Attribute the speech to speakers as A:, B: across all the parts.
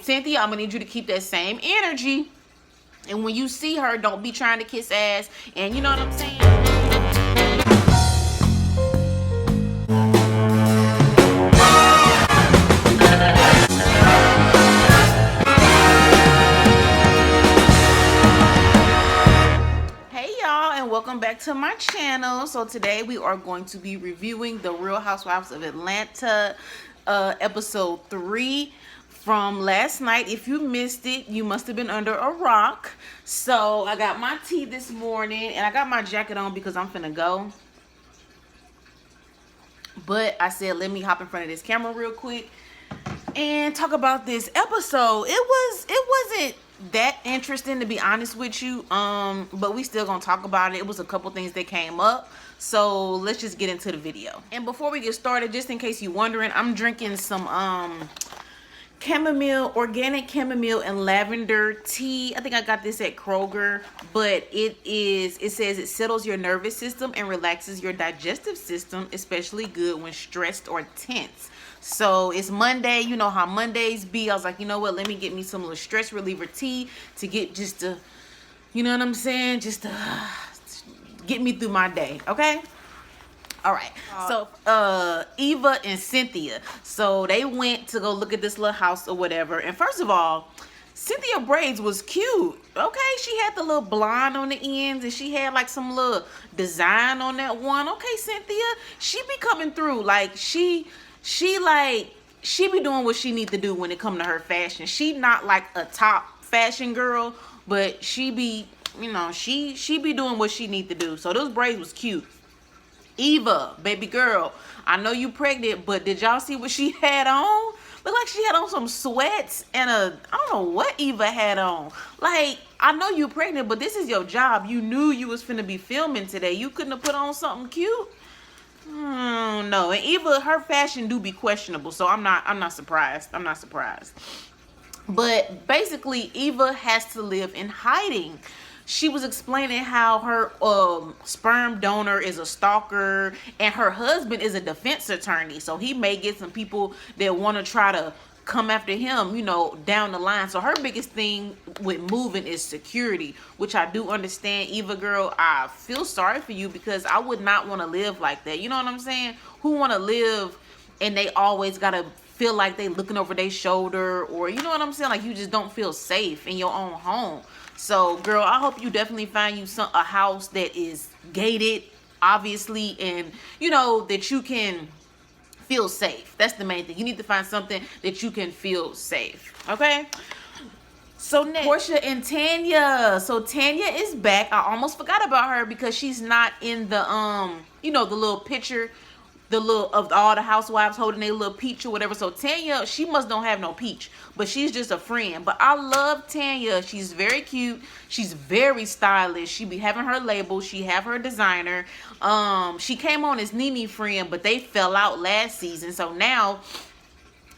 A: Cynthia, I'm gonna need you to keep that same energy. And when you see her, don't be trying to kiss ass. And you know what I'm saying? Hey y'all, and welcome back to my channel. So today we are going to be reviewing the Real Housewives of Atlanta episode 3 from last night. If you missed it, you must have been under a rock. So I got my tea this morning and I got my jacket on because I'm finna go. But I said, let me hop in front of this camera real quick and talk about this episode. It wasn't that interesting, to be honest with you, but we still gonna talk about it. It was a couple things that came up, so let's just get into the video. And before we get started, just in case you're wondering, I'm drinking some organic chamomile and lavender tea. I think I got this at Kroger, but it says it settles your nervous system and relaxes your digestive system, especially good when stressed or tense. So it's Monday, you know how Mondays be. I was like, you know what, let me get me some little stress reliever tea to get just to, you know what I'm saying, just to get me through my day, okay? All right, so Eva and Cynthia, so they went to go look at this little house or whatever. And first of all, Cynthia braids was cute. Okay, she had the little blonde on the ends and she had like some little design on that one. Okay, Cynthia, she be coming through. Like she be doing what she need to do when it come to her fashion. She not like a top fashion girl, but she be, you know, she be doing what she need to do. So those braids was cute. Eva, baby girl, I know you pregnant, but did y'all see what she had on? Looked like she had on some sweats and I don't know what Eva had on. Like, I know you pregnant, but this is your job. You knew you was finna be filming today. You couldn't have put on something cute? No. And Eva, her fashion do be questionable, so I'm not surprised. I'm not surprised. But basically, Eva has to live in hiding. She was explaining how her sperm donor is a stalker and her husband is a defense attorney. So he may get some people that want to try to come after him, you know, down the line. So her biggest thing with moving is security, which I do understand. Eva girl, I feel sorry for you because I would not want to live like that. You know what I'm saying? Who want to live and they always got to feel like they looking over their shoulder, or you know what I'm saying? Like you just don't feel safe in your own home. So girl, I hope you definitely find you a house that is gated, obviously, and you know that you can feel safe. That's the main thing. You need to find something that you can feel safe. Okay. So next, Porsha and Tanya. So Tanya is back. I almost forgot about her because she's not in the you know, the little picture, the little of all the housewives holding a little peach or whatever. So Tanya, she must don't have no peach, but she's just a friend. But I love Tanya. She's very cute. She's very stylish. She be having her label. She have her designer. She came on as Nene friend, but they fell out last season. So now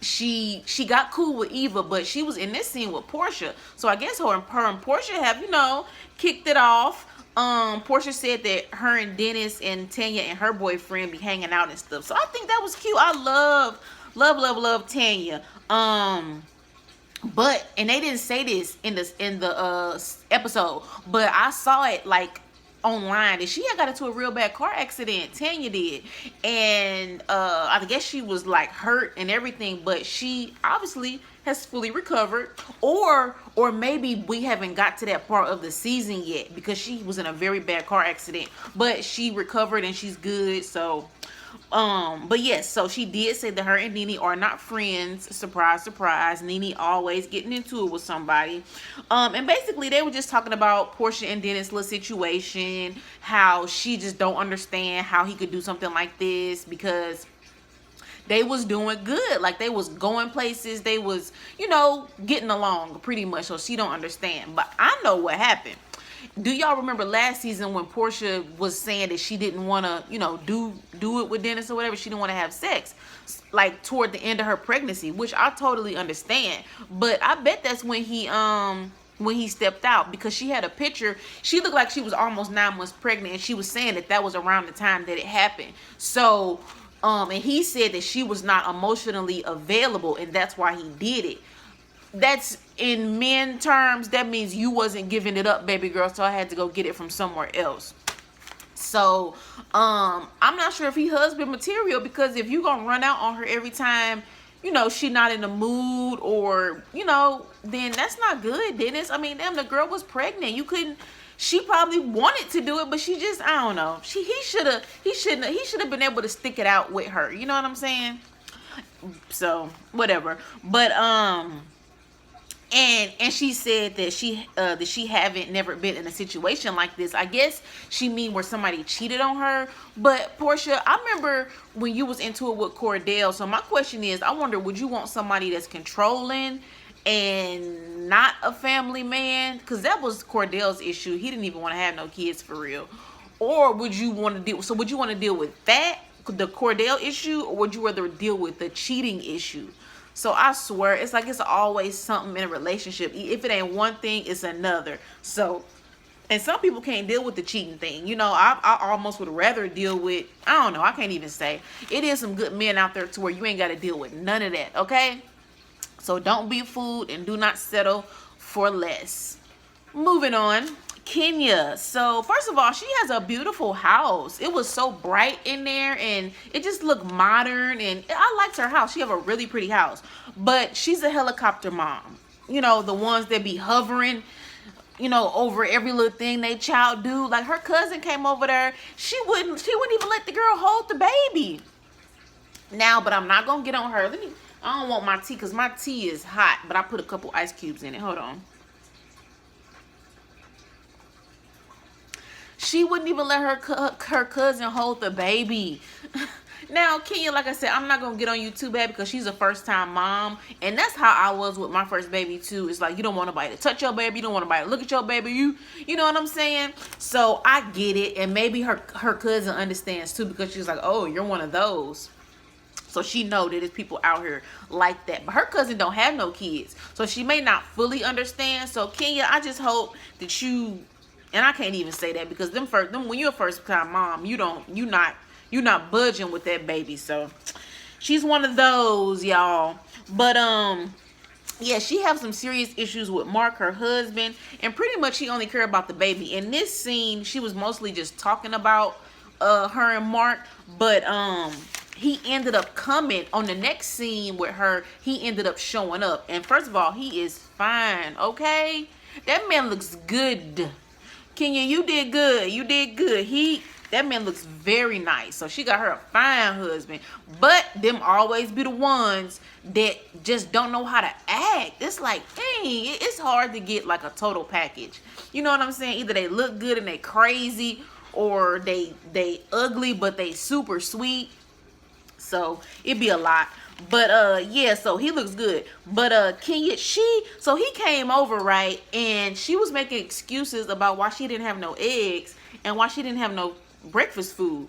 A: she got cool with Eva, but she was in this scene with Porsha. So I guess her and Porsha have, you know, kicked it off. Porsha said that her and Dennis and Tanya and her boyfriend be hanging out and stuff. So I think that was cute. I love Tanya. But, and they didn't say this in the episode, but I saw it like online that she had got into a real bad car accident. Tanya did, and I guess she was like hurt and everything, but she obviously has fully recovered, or maybe we haven't got to that part of the season yet because she was in a very bad car accident, but she recovered and she's good. So but yes, so she did say that her and Nene are not friends. Surprise, surprise. Nene always getting into it with somebody. And basically they were just talking about Porsha and Dennis' little situation, how she just don't understand how he could do something like this because they was doing good. Like they was going places. They was, you know, getting along pretty much. So she don't understand. But I know what happened. Do y'all remember last season when Porsha was saying that she didn't want to, you know, do it with Dennis or whatever? She didn't want to have sex, like toward the end of her pregnancy, which I totally understand. But I bet that's when he stepped out, because she had a picture. She looked like she was almost 9 months pregnant, and she was saying that that was around the time that it happened. So, and he said that she was not emotionally available, and that's why he did it. that's in men terms, that means you wasn't giving it up, baby girl, so I had to go get it from somewhere else. So I'm not sure if he husband material, because if you gonna run out on her every time, you know, she not in the mood, or, you know, then that's not good, Dennis. I mean, damn, the girl was pregnant. You couldn't, she probably wanted to do it, but she just, I don't know. He should have been able to stick it out with her. You know what I'm saying? So whatever. But and she said that she haven't never been in a situation like this. I guess she mean where somebody cheated on her. But Porsha, I remember when you was into it with Cordell. So my question is, I wonder, would you want somebody that's controlling and not a family man? Because that was Cordell's issue. He didn't even want to have no kids for real. Or would you want to deal? So would you want to deal with that, the Cordell issue, or would you rather deal with the cheating issue? So I swear, it's like it's always something in a relationship. If it ain't one thing, it's another. So, and some people can't deal with the cheating thing. You know, I almost would rather deal with, I don't know, I can't even say. It is some good men out there to where you ain't got to deal with none of that, okay? So don't be fooled and do not settle for less. Moving on. Kenya. So first of all, she has a beautiful house. It was so bright in there and it just looked modern, and I liked her house. She have a really pretty house, but she's a helicopter mom. You know, the ones that be hovering, you know, over every little thing they child do. Like her cousin came over there. She wouldn't even let the girl hold the baby. Now, but I'm not gonna get on her. I don't want my tea because my tea is hot, but I put a couple ice cubes in it. Hold on. She wouldn't even let her cousin hold the baby. Now, Kenya, like I said, I'm not going to get on you too bad because she's a first-time mom. And that's how I was with my first baby, too. It's like you don't want nobody to touch your baby. You don't want nobody to look at your baby. You know what I'm saying? So I get it. And maybe her cousin understands, too, because she's like, oh, you're one of those. So she know that there's people out here like that. But her cousin don't have no kids. So she may not fully understand. So, Kenya, I just hope that you... And I can't even say that because when you're a first time mom, you're not budging with that baby. So she's one of those, y'all. But yeah, she have some serious issues with Mark, her husband, and pretty much she only care about the baby. In this scene, she was mostly just talking about her and Mark, but he ended up coming on the next scene with her. He ended up showing up, and first of all, he is fine. Okay, that man looks good. Kenya, you did good. You did good. That man looks very nice. So she got her a fine husband. But them always be the ones that just don't know how to act. It's like, dang, it's hard to get like a total package. You know what I'm saying? Either they look good and they crazy, or they ugly but they super sweet. So it'd be a lot. But yeah, so he looks good. But Kenya, so he came over, right, and she was making excuses about why she didn't have no eggs and why she didn't have no breakfast food.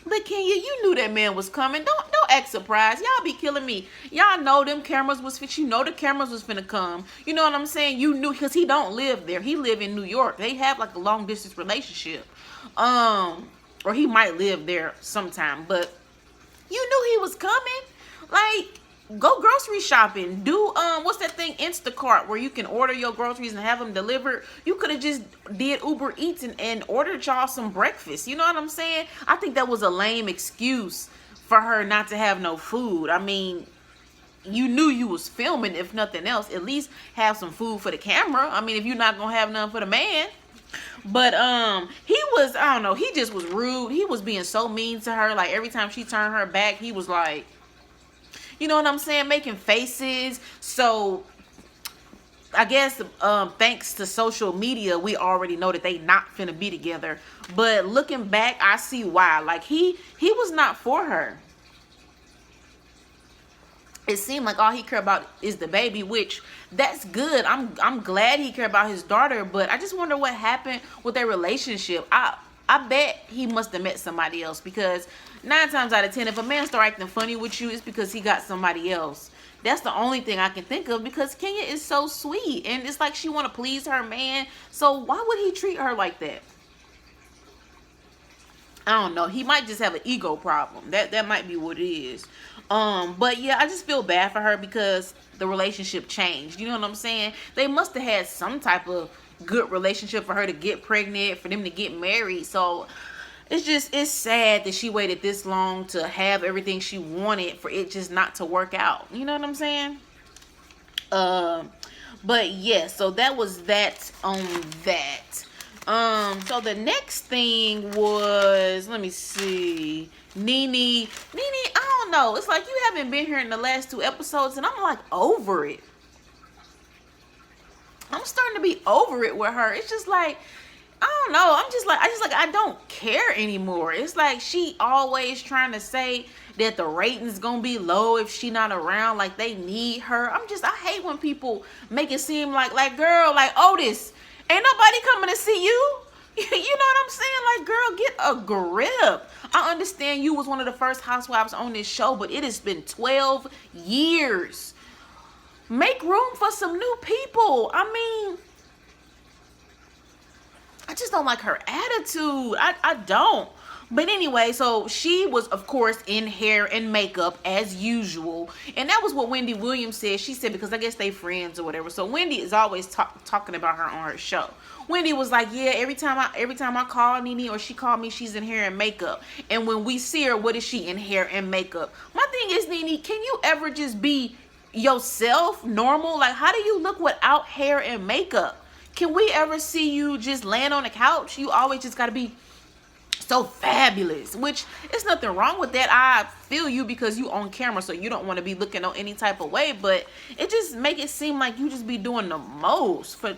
A: But Kenya, you knew that man was coming. Don't act surprised. Y'all be killing me. Y'all know them cameras was you know the cameras was finna come. You know what I'm saying? You knew, because he don't live there. He live in New York. They have like a long distance relationship. Or he might live there sometime, but you knew he was coming. Like, go grocery shopping. Do what's that thing, Instacart, where you can order your groceries and have them delivered. You could have just did Uber Eats and ordered y'all some breakfast. You know what I'm saying? I think that was a lame excuse for her not to have no food. I mean, you knew you was filming. If nothing else, at least have some food for the camera. I mean, if you're not gonna have none for the man. But he was, I don't know, he just was rude. He was being so mean to her. Like every time she turned her back, he was like, you know what I'm saying, making faces. So I guess thanks to social media, we already know that they not finna be together. But looking back, I see why. Like he was not for her. It seemed like all he cared about is the baby, which that's good. I'm glad he cared about his daughter, but I just wonder what happened with their relationship. I bet he must have met somebody else, because 9 times out of 10, if a man start acting funny with you, it's because he got somebody else. That's the only thing I can think of, because Kenya is so sweet and it's like she want to please her man. So why would he treat her like that? I don't know. He might just have an ego problem. That might be what it is. But yeah, I just feel bad for her because the relationship changed. You know what I'm saying? They must have had some type of good relationship for her to get pregnant, for them to get married. So it's sad that she waited this long to have everything she wanted for it just not to work out. You know what I'm saying? But yeah, so that was that on that. So the next thing was, let me see, Nene, I don't know. It's like you haven't been here in the last 2 episodes, and I'm like over it. I'm starting to be over it with her. It's just like, I don't know. I don't care anymore. It's like she always trying to say that the rating's gonna be low if she not around. Like they need her. I hate when people make it seem like girl, like Otis, ain't nobody coming to see you. You know what I'm saying? Like, girl, get a grip. I understand you was one of the first housewives on this show, but it has been 12 years. Make room for some new people. I mean, I just don't like her attitude. I don't. But anyway, so she was, of course, in hair and makeup as usual. And that was what Wendy Williams said. She said, because I guess they friends or whatever. So Wendy is always talking about her on her show. Wendy was like, yeah, every time I call Nene or she called me, she's in hair and makeup. And when we see her, what is she in hair and makeup? My thing is, Nene, can you ever just be yourself, normal? Like, how do you look without hair and makeup? Can we ever see you just laying on the couch? You always just got to be so fabulous, which is nothing wrong with that. I feel you because you on camera, so you don't want to be looking on any type of way, but it just make it seem like you just be doing the most for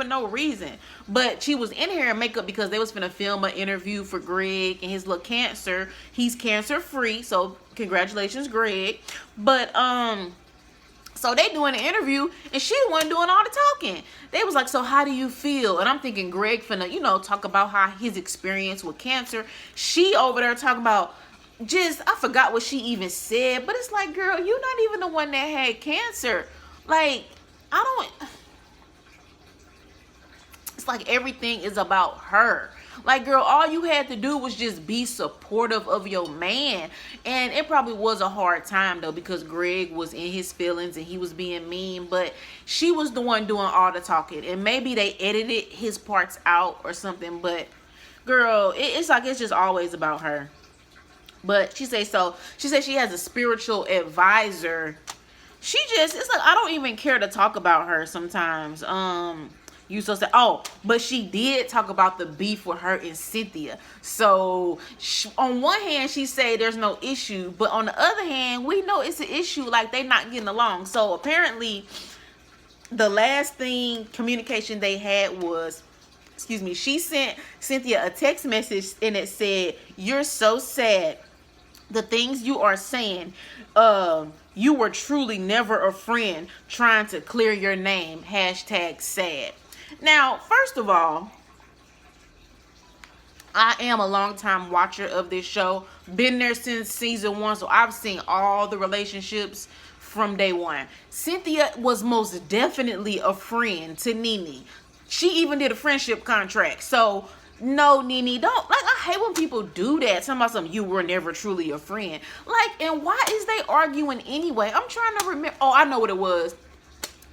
A: no reason. But she was in hair and makeup because they was finna film an interview for Greg and his little cancer. He's cancer free, so congratulations, Greg. But so they doing an interview and she wasn't doing all the talking. They was like, so how do you feel? And I'm thinking Greg finna, talk about how his experience with cancer. She over there talking about I forgot what she even said, but it's like, girl, you're not even the one that had cancer. Like, it's like everything is about her. Like, girl, all you had to do was just be supportive of your man. And it probably was a hard time, though, because Greg was in his feelings and he was being mean. But she was the one doing all the talking. And maybe they edited his parts out or something. But, girl, it's like it's just always about her. But she said she has a spiritual advisor. It's like I don't even care to talk about her sometimes. You so say, but she did talk about the beef with her and Cynthia. So on one hand, she say there's no issue, but on the other hand, we know it's an issue. Like they not getting along. So apparently, the last communication they had was, she sent Cynthia a text message and it said, "You're so sad. The things you are saying, you were truly never a friend trying to clear your name. #sad." Now, first of all, I am a longtime watcher of this show. Been there since season 1, so I've seen all the relationships from day 1. Cynthia was most definitely a friend to Nene. She even did a friendship contract. So, no, Nene, don't. Like, I hate when people do that. Talking about something, you were never truly a friend. Like, and why is they arguing anyway? I'm trying to remember. Oh, I know what it was.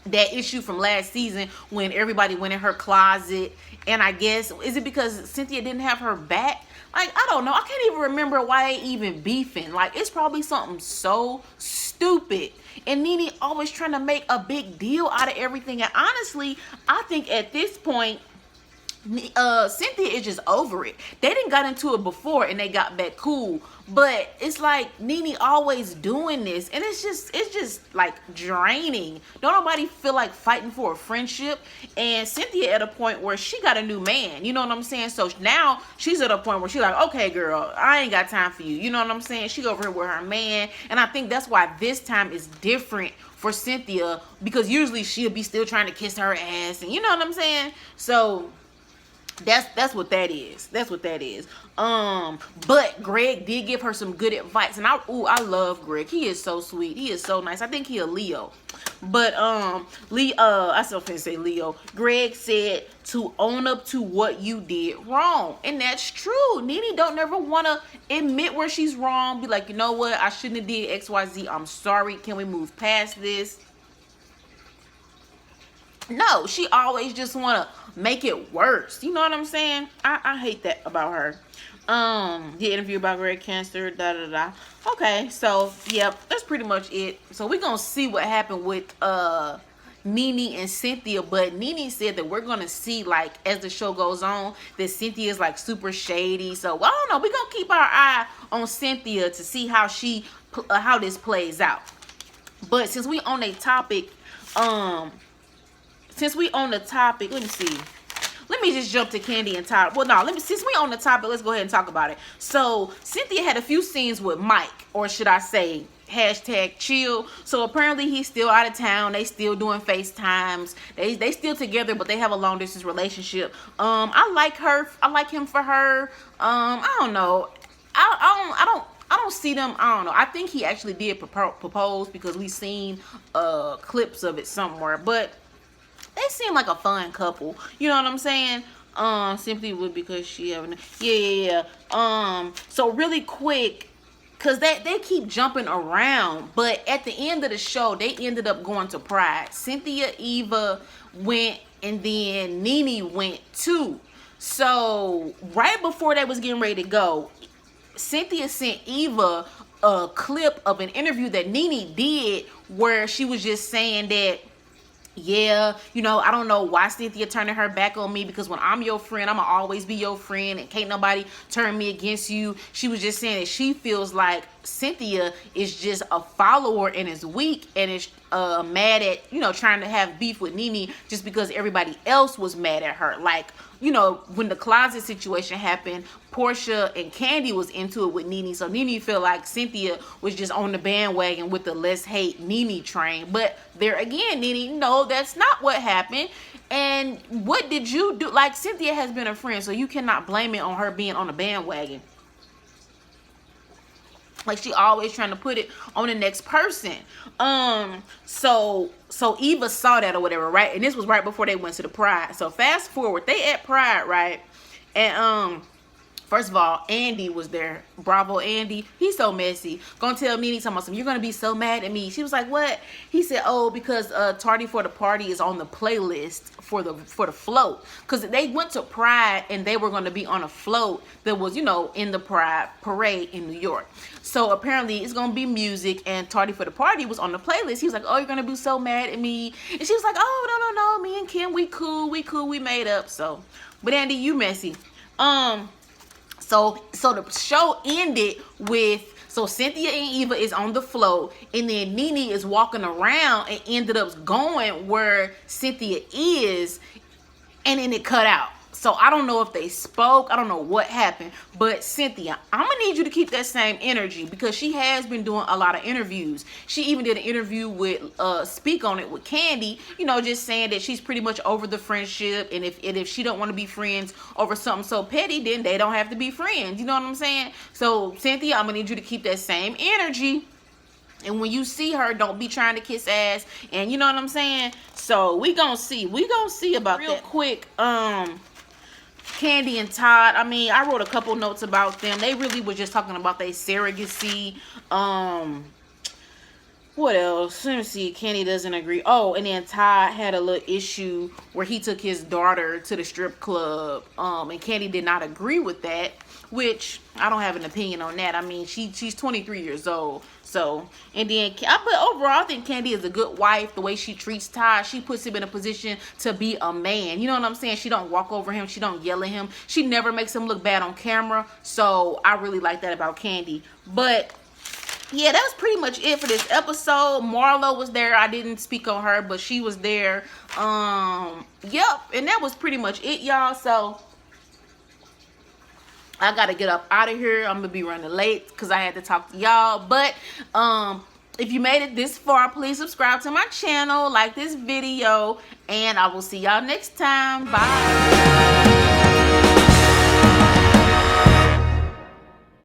A: That issue from last season when everybody went in her closet, and I guess, is it because Cynthia didn't have her back? Like, I don't know. I can't even remember why they even beefing. Like, it's probably something so stupid. And Nene always trying to make a big deal out of everything. And honestly, I think at this point, Cynthia is just over it. They didn't got into it before and they got back cool, but it's like Nene always doing this, and it's just like draining. Don't nobody feel like fighting for a friendship. And Cynthia at a point where she got a new man, you know what I'm saying? So now she's at a point where she's like, okay, girl, I ain't got time for you, you know what I'm saying? She over here with her man, and I think that's why this time is different for Cynthia, because usually she'll be still trying to kiss her ass, and you know what I'm saying? So that's what that is. That's what that is. But Greg did give her some good advice, and I love Greg. He is so sweet. He is so nice. I think he a Leo. But I still finna say Leo. Greg said to own up to what you did wrong, and that's true. Nene don't never wanna admit where she's wrong. Be like, you know what? I shouldn't have did XYZ. I'm sorry. Can we move past this? No, she always just wanna make it worse. You know what I'm saying? I hate that about her. The interview about Greg cancer, Okay, so yep, that's pretty much it. So we're gonna see what happened with Nene and Cynthia, but Nene said that we're gonna see, like, as the show goes on, that Cynthia is like super shady. So I don't know. We're gonna keep our eye on Cynthia to see how how this plays out. But since we on a topic, let me see. Let me just jump to Kandi and Todd. Well, no, since we on the topic, let's go ahead and talk about it. So Cynthia had a few scenes with Mike, or should I say, #chill. So apparently he's still out of town. They still doing FaceTimes. They still together, but they have a long distance relationship. I like her. I like him for her. I don't know. I don't see them. I don't know. I think he actually did propose because we seen clips of it somewhere, but they seem like a fun couple. You know what I'm saying? Simply would because she having yeah. So really quick, cause they keep jumping around, but at the end of the show, they ended up going to Pride. Cynthia, Eva went, and then Nene went too. So right before they was getting ready to go, Cynthia sent Eva a clip of an interview that Nene did where she was just saying that, yeah, you know, I don't know why Cynthia turning her back on me, because when I'm your friend, I'm gonna always be your friend and can't nobody turn me against you. She was just saying that she feels like Cynthia is just a follower and is weak and is mad at, you know, trying to have beef with Nene just because everybody else was mad at her. Like, you know, when the closet situation happened, Porsha and Kandi was into it with Nene, so Nene felt like Cynthia was just on the bandwagon with the let's hate Nene train. But there again, Nene, no, that's not what happened. And what did you do? Like, Cynthia has been a friend, so you cannot blame it on her being on the bandwagon. Like, she always trying to put it on the next person. So Eva saw that or whatever, right? And this was right before they went to the Pride. So fast forward, they at Pride, right? And first of all, Andy was there. Bravo Andy. He's so messy. Gonna tell Nene something. You're gonna be so mad at me. She was like, what? He said, oh, because Tardy for the Party is on the playlist for the float. Because they went to Pride and they were gonna be on a float that was, you know, in the Pride parade in New York. So apparently it's gonna be music, and Tardy for the Party was on the playlist. He was like, oh, you're gonna be so mad at me. And she was like, oh, no, me and Kim, we cool, we made up. So, but Andy, you messy. So the show ended with, so Cynthia and Eva is on the float, and then Nene is walking around and ended up going where Cynthia is, and then it cut out. So I don't know if they spoke. I don't know what happened. But Cynthia, I'm going to need you to keep that same energy, because she has been doing a lot of interviews. She even did an interview with Speak On It with Kandi, you know, just saying that she's pretty much over the friendship. And if she don't want to be friends over something so petty, then they don't have to be friends. You know what I'm saying? So Cynthia, I'm going to need you to keep that same energy. And when you see her, don't be trying to kiss ass. And you know what I'm saying? So we gonna see. We gonna see about that. Real quick, Kandi and Todd, I mean, I wrote a couple notes about them. They really were just talking about their surrogacy. What else? Let me see. Kandi doesn't agree. Oh, and then Todd had a little issue where he took his daughter to the strip club. And Kandi did not agree with that, which I don't have an opinion on that. I mean, she's 23 years old. So, and then, but overall, I think Kandi is a good wife. The way she treats Todd, she puts him in a position to be a man. You know what I'm saying? She don't walk over him. She don't yell at him. She never makes him look bad on camera. So, I really like that about Kandi. But yeah, that was pretty much it for this episode. Marlo was there. I didn't speak on her, but she was there. Yep, and that was pretty much it, y'all. So I gotta get up out of here. I'm gonna be running late because I had to talk to y'all. But if you made it this far, please subscribe to my channel, like this video, and I will see y'all next time. Bye.